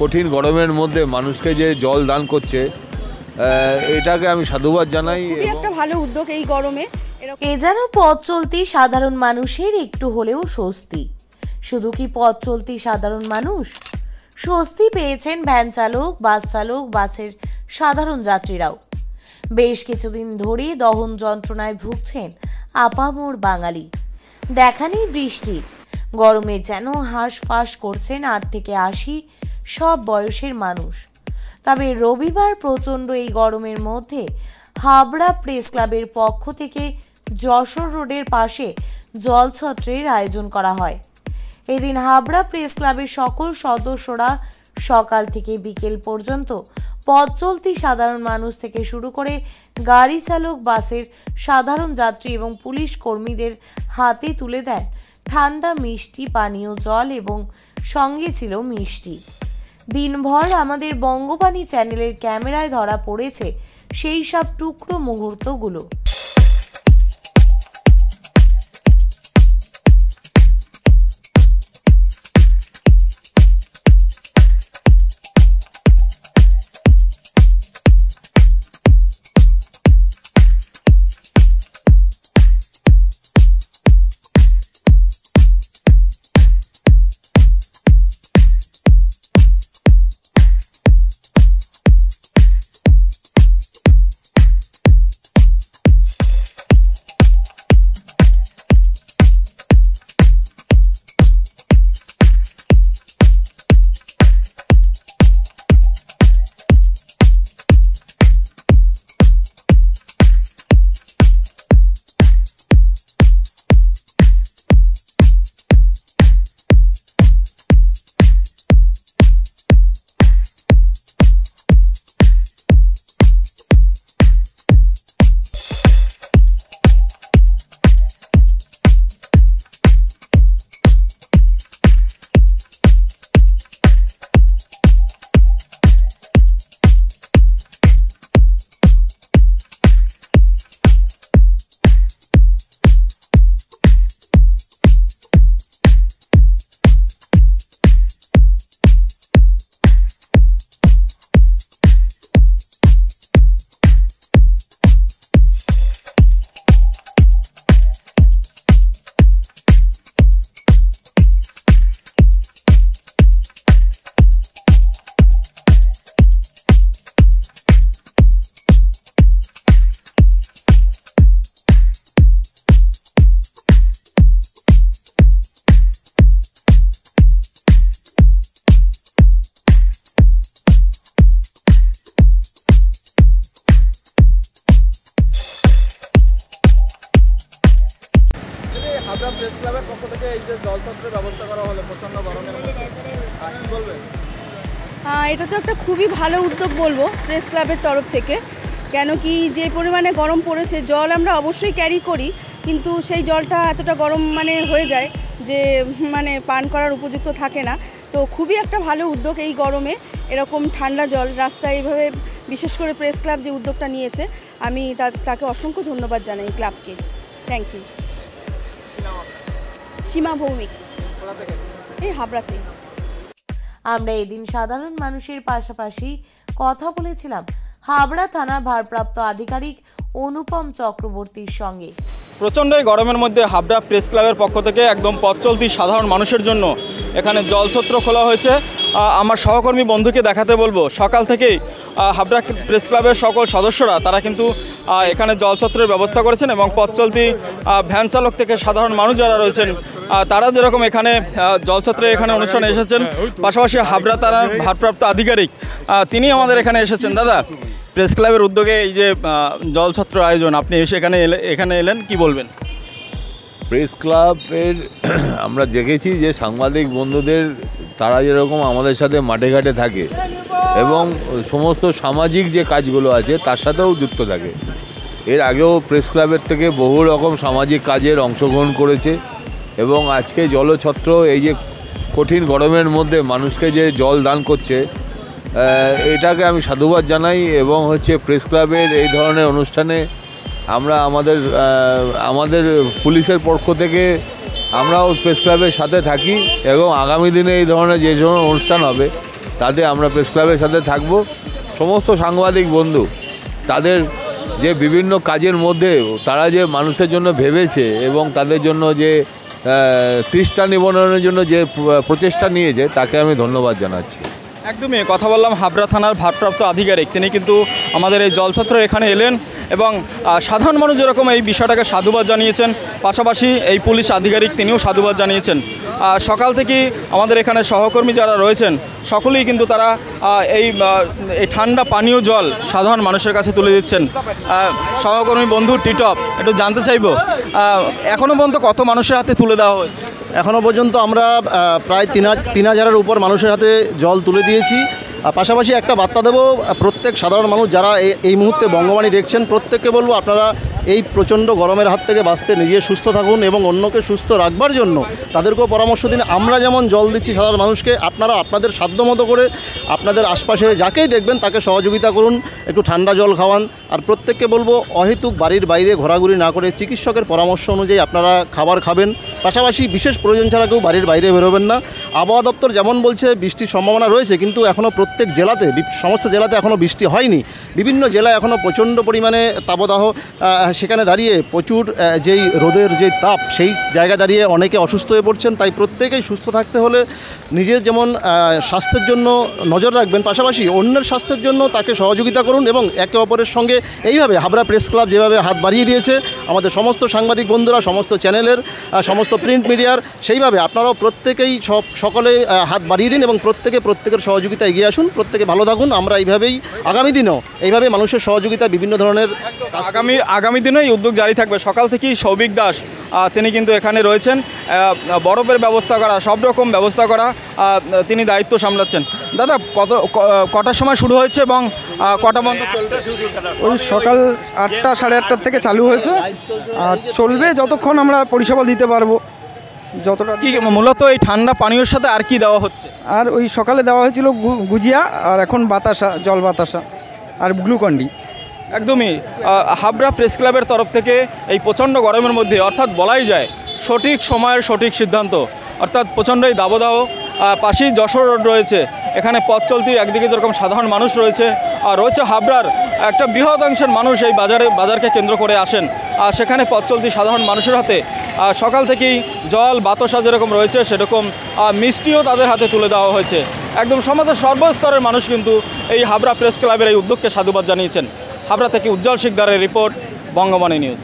কঠিন গরমের মধ্যে মানুষকে যে জল দান করছে, এটাকে আমি সাধুবাদ জানাই। একটা ভালো উদ্যোগ এই গরমে। এ যেন পথ চলতি সাধারণ মানুষের একটু হলেও স্বস্তি। শুধু কি পথ চলতি সাধারণ মানুষ, স্বস্তি পেয়েছেন ভ্যান চালক, বাস চালক, বাসের সাধারণ যাত্রীরাও। বেশ কিছুদিন ধরে দহন যন্ত্রণায় ভুগছেন আপামর বাঙালি। দেখা নেই বৃষ্টির, গরমে যেন হাঁসফাঁস করছেন 8 থেকে 80 সব বয়সের মানুষ। তবে রবিবার প্রচণ্ড এই গরমের মধ্যে হাবড়া প্রেস ক্লাবের পক্ষ থেকে যশোর রোডের পাশে জলছত্রের আয়োজন করা হয়। এদিন হাবড়া প্রেস ক্লাবের সকল সদস্যরা সকাল থেকে বিকেল পর্যন্ত পথ চলতি সাধারণ মানুষ থেকে শুরু করে গাড়ি চালক, বাসের সাধারণ যাত্রী এবং পুলিশ কর্মীদের হাতে তুলে দেন ঠান্ডা মিষ্টি পানীয় জল এবং সঙ্গে ছিল মিষ্টি। দিনভর আমাদের বঙ্গবাণী চ্যানেলের ক্যামেরায় ধরা পড়েছে সেই সব টুকরো মুহূর্তগুলো। হাবড়া প্রেস ক্লাবের পক্ষ থেকে এই যে জলছত্রের ব্যবস্থা করা হলো প্রচণ্ড গরমের মধ্যে, কি বলবেন? এটা তো একটা খুবই ভালো উদ্যোগ বলবো প্রেস ক্লাবের তরফ থেকে। কেন কি যে পরিমাণে গরম পড়েছে, জল আমরা অবশ্যই ক্যারি করি, কিন্তু সেই জলটা এতটা গরম হয়ে যায় যে পান করার উপযুক্ত থাকে না। তো খুবই একটা ভালো উদ্যোগ এই গরমে এরকম ঠান্ডা জল রাস্তায় এইভাবে, বিশেষ করে প্রেস ক্লাব যে উদ্যোগটা নিয়েছে, আমি তাকে অসংখ্য ধন্যবাদ জানাই ক্লাবকে। Thank you. সীমা ভৌমিক, এই হাবড়াতে। আমরা এদিন সাধারণ মানুষের পাশাপাশি কথা বলেছিলাম হাবড়া থানার ভারপ্রাপ্ত আধিকারিক অনুপম চক্রবর্তীর সঙ্গে। প্রচণ্ড এই গরমের মধ্যে হাবড়া প্রেস ক্লাবের পক্ষ থেকে একদম পথ চলতি সাধারণ মানুষের জন্য এখানে জলছত্র খোলা হয়েছে। আমার সহকর্মী বন্ধুকে দেখাতে বলবো, সকাল থেকেই হাবড়া প্রেস ক্লাবের সকল সদস্যরা তারা কিন্তু এখানে জলছত্রের ব্যবস্থা করেছেন এবং পথ চলতি ভ্যান চালক থেকে সাধারণ মানুষ যারা রয়েছেন তারা যেরকম এখানে জলছত্রে এখানে অনুষ্ঠানে এসেছেন, পাশাপাশি হাবড়া থানার ভারপ্রাপ্ত আধিকারিক তিনি আমাদের এখানে এসেছেন। দাদা, প্রেস ক্লাবের উদ্যোগে এই যে জলছত্র আয়োজন, আপনি এখানে এলেন, কি বলবেন? প্রেস ক্লাবের আমরা দেখেছি যে সাংবাদিক বন্ধুদের তারা যেরকম আমাদের সাথে মাঠে ঘাটে থাকে এবং সমস্ত সামাজিক যে কাজগুলো আছে তার সাথেও যুক্ত থাকে। এর আগেও প্রেস ক্লাবের থেকে বহু রকম সামাজিক কাজের অংশগ্রহণ করেছে এবং আজকে জলছত্র এই যে কঠিন গরমের মধ্যে মানুষকে যে জল দান করছে, এটাকে আমি সাধুবাদ জানাই। এবং প্রেস ক্লাবের এই ধরনের অনুষ্ঠানে আমরা আমাদের পুলিশের পক্ষ থেকে আমরাও প্রেস ক্লাবের সাথে থাকি এবং আগামী দিনে এই ধরনের যে সময় অনুষ্ঠান হবে তাতে আমরা প্রেস ক্লাবের সাথে থাকব। সমস্ত সাংবাদিক বন্ধু তাদের যে বিভিন্ন কাজের মধ্যে তারা যে মানুষের জন্য ভেবেছে এবং তাদের জন্য যে তৃষ্ণা নিবারণের জন্য যে প্রচেষ্টা নিয়েছে তাকে আমি ধন্যবাদ জানাচ্ছি। একদমই কথা বললাম হাবড়া থানার ভারপ্রাপ্ত আধিকারিক, তিনি কিন্তু আমাদের এই জলছত্র এখানে এলেন এবং সাধারণ মানুষ যেরকম এই বিষয়টাকে সাধুবাদ জানিয়েছেন, পাশাপাশি এই পুলিশ আধিকারিক তিনিও সাধুবাদ জানিয়েছেন। সকাল থেকেই আমাদের এখানে সহকর্মী যারা রয়েছেন সকলেই কিন্তু তারা এই ঠান্ডা পানীয় জল সাধারণ মানুষের কাছে তুলে দিচ্ছেন। সহকর্মী বন্ধু টিটপ, একটু জানতে চাইবো এখনও পর্যন্ত কত মানুষের হাতে তুলে দেওয়া হয়েছে? এখনও পর্যন্ত আমরা প্রায় 3,000-এর উপর মানুষের হাতে জল তুলে দিয়েছি। পাশাপাশি একটা বার্তা দেবো প্রত্যেক সাধারণ মানুষ যারা এই মুহূর্তে বঙ্গবাণী দেখছেন, প্রত্যেককে বলবো আপনারা এই প্রচণ্ড গরমের হাত থেকে বাঁচতে নিজে সুস্থ থাকুন এবং অন্যকে সুস্থ রাখবার জন্য তাদেরকেও পরামর্শ দিন। আমরা যেমন জল দিচ্ছি সাধারণ মানুষকে, আপনারা আপনাদের সাধ্যমতো করে আপনাদের আশপাশে যাকেই দেখবেন তাকে সহযোগিতা করুন, একটু ঠান্ডা জল খাওয়ান। আর প্রত্যেককে বলবো অহেতুক বাড়ির বাইরে ঘোরাঘুরি না করে চিকিৎসকের পরামর্শ অনুযায়ী আপনারা খাবার খাবেন। পাশাপাশি বিশেষ প্রয়োজন ছাড়া কেউ বাড়ির বাইরে বেরোবেন না। আবহাওয়া দপ্তর যেমন বলছে বৃষ্টির সম্ভাবনা রয়েছে, কিন্তু এখনও প্রত্যেক জেলাতে সমস্ত জেলাতে এখনও বৃষ্টি হয়নি। বিভিন্ন জেলায় এখনও প্রচণ্ড পরিমাণে তাপদাহ, সেখানে দাঁড়িয়ে প্রচুর যেই রোদের যে তাপ সেই জায়গায় দাঁড়িয়ে অনেকে অসুস্থ হয়ে পড়ছেন। তাই প্রত্যেকেই সুস্থ থাকতে হলে নিজের যেমন স্বাস্থ্যের জন্য নজর রাখবেন, পাশাপাশি অন্যের স্বাস্থ্যের জন্য তাকে সহযোগিতা করুন এবং একে অপরের সঙ্গে এইভাবে হাবড়া প্রেস ক্লাব যেভাবে হাত বাড়িয়ে দিয়েছে আমাদের সমস্ত সাংবাদিক বন্ধুরা, সমস্ত চ্যানেলের, সমস্ত প্রিন্ট মিডিয়ার, সেইভাবে আপনারাও প্রত্যেকেই সকলে হাত বাড়িয়ে দিন এবং প্রত্যেকের সহযোগিতা এগিয়ে আসুন। প্রত্যেকে ভালো থাকুন। আমরা এইভাবেই আগামী দিনেও এইভাবে মানুষের সহযোগিতা বিভিন্ন ধরনের আগামী দিনে এই উদ্যোগ জারি থাকবে। সকাল থেকেই সৌভিক দাস তিনি কিন্তু এখানে রয়েছেন, বরফের ব্যবস্থা করা, সব রকম ব্যবস্থা করা তিনি দায়িত্ব সামলাচ্ছেন। দাদা কটার সময় শুরু হয়েছে এবং কটা পর্যন্ত চলবে? ওই সকাল 8টা, 8:30 থেকে চালু হয়েছে আর চলবে যতক্ষণ আমরা পরিষেবা দিতে পারবো। যতটা কি মূলত এই ঠান্ডা পানীয়র সাথে আর কি দেওয়া হচ্ছে? আর ওই সকালে দেওয়া হয়েছিল গুজিয়া, আর এখন বাতাসা, জল বাতাসা আর গ্লুকন্ডি। একদমই হাবড়া প্রেস ক্লাবের তরফ থেকে এই প্রচণ্ড গরমের মধ্যে, অর্থাৎ বলাই যায় সঠিক সময়ের সঠিক সিদ্ধান্ত, অর্থাৎ প্রচণ্ড এই দাবদাহ, পাশেই যশোর রোড রয়েছে, এখানে পথ চলতি একদিকে যেরকম সাধারণ মানুষ রয়েছে আর রয়েছে হাবড়ার একটা বৃহৎ অংশের মানুষ এই বাজারকে কেন্দ্র করে আসেন। আর সেখানে পথ চলতি সাধারণ মানুষের হাতে সকাল থেকেই জল বাতাসা যেরকম রয়েছে সেরকম মিষ্টিও তাদের হাতে তুলে দেওয়া হয়েছে। একদম সমাজের সর্বস্তরের মানুষ কিন্তু এই হাবড়া প্রেস ক্লাবের এই উদ্যোগকে সাধুবাদ জানিয়েছেন। হাবড়া থেকে উজ্জ্বল শিকদারের রিপোর্ট, বঙ্গবাণী নিউজ।